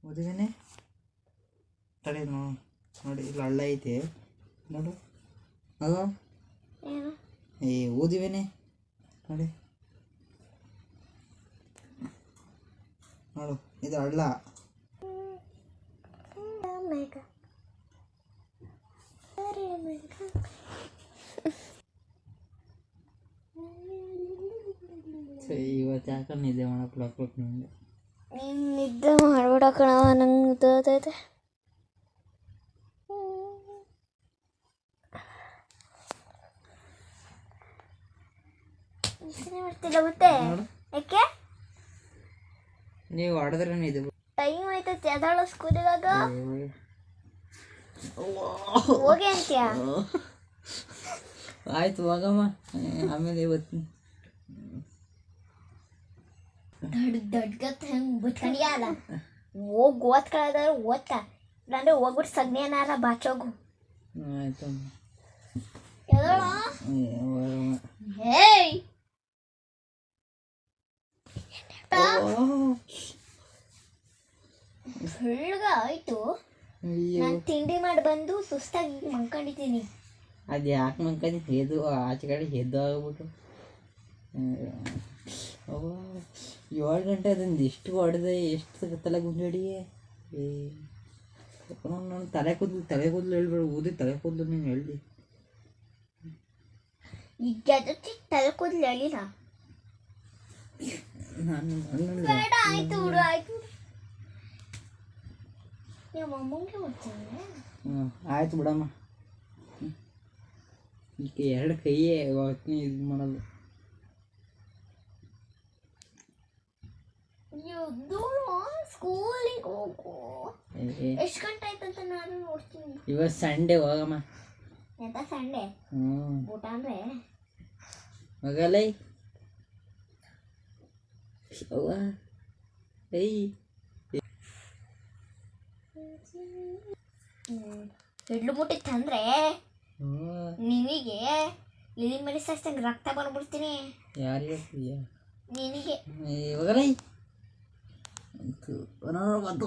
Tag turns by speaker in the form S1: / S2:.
S1: ಓದಿದ್ದೇನೆ ತಡೆ ನೋಡಿ ಇಲ್ಲಿ ಹಳ್ಳ ಐತೆ ನೋಡು ಅದ ಏ ಓದಿವೇನೆ ನೋಡಿ ನೋಡು ಇದು ಹಳ್ಳ ಇವತ್ತು ಯಾಕೆ ನಿದ್ದೆ ಮಾಡಕ್ಕೆ ನಿಂಗೆ
S2: ನೀನು ನಿದ್ದೆ ಮಾಡ್ಬೇಡ ಕಣವ ನಂಗೆ ತೋತೈತೆ ಮಾಡ್ತಿಲ್ಲ ಮತ್ತೆ ಯಾಕೆ
S1: ನೀವು ಆಡಿದ್ರೆ ನಿದ್ದೆ
S2: ಟೈಮ್ ಆಯ್ತೈತೆ ಎದಾಳು ಸ್ಕೂಲಿಗಾಗ ಹೋಗಿ ಅಂತೀಯ
S1: ಆಯ್ತು ಹೋಗಮ್ಮ ಆಮೇಲೆ ಇವತ್ತು
S2: ದೊಡ್ಡ ಹೆಂಗೆ ಬಿಟ್ಕೊಂಡಿಯಲ್ಲ ಹೋಗಿ ಓದ್ಕೊಳ್ಳೋದಾದ್ರೆ ಓದ್ಕ ಇಲ್ಲಾಂದ್ರೆ ಹೋಗ್ಬಿಟ್ಟು ಸಗ್ನೇನಾರ ಬಾಚೋಗು
S1: ಆಯ್ತು
S2: ಹೇಯ್ ಬೆಳ್ಳಗ ಆಯ್ತು ನಾನು ತಿಂಡಿ ಮಾಡಿ ಬಂದು ಸುಸ್ತಾಗಿ ಮಲ್ಕೊಂಡಿದ್ದೀನಿ
S1: ಅದು ಯಾಕೆ ಮಲ್ಕೊಂಡಿ ಎದ್ದು ಆಚೆ ಕಡೆ ಎದ್ದು ಆಗ್ಬಿಟ್ಟು 7 ಗಂಟೆ ಅದೊಂದು ಎಷ್ಟು ಹೊಡೆದೆ ಎಷ್ಟು ತಲೆ ಗುಂಜಡಿ ನಾನು ತಲೆ ಕೂದಲು ಹೇಳ್ಬೇಡ ಊದಿ ತಲೆ ಕೂದಲು ನೀನು ಹೇಳ್ದಿ
S2: ಈಗ ತಲೆ ಕೂದಲು ಹೇಳಿಲ್ಲ
S1: ನಾನು
S2: ಬೇಡ ಆಯ್ತು ಬಿಡು ಆಯ್ತು ನಿಮ್ಮ ಅಮ್ಮಂಗೆ ಹೋಗ್ತಾನೆ
S1: ಆಯ್ತು ಬಿಡಮ್ಮ ಈಗ 2 ಕೈಯೇ ಇದು ಮಾಡೋದು
S2: ಸ್ಕೂಲಿಗೆ ಹೋಗು ಎಷ್ಟು ಗಂಟೆ ಆಯ್ತಂತ ನಾನು ನೋಡ್ತೀನಿ
S1: ಇವತ್ತು ಸಂಡೇ ಹೋಗಮ್ಮ
S2: ಎಂತ ಸಂಡೇ ಊಟ ಅಂದ್ರೆ
S1: ಹೋಗಲ್ಲ ಅವ್ವ
S2: ಹಿಡ್ಲು ಮುಟ್ಟಿ ತಂದ್ರೆ ನಿನಗೆ ಇಲಿ ಮರಿ ಸಾಯ್ತಂಗೆ ರಕ್ತ ಬಂದ್ಬಿಡ್ತೀನಿ
S1: ಯಾರಿಗೆ
S2: ನಿನಗೆ
S1: ಹೋಗಲ್ಲ ಬಂತು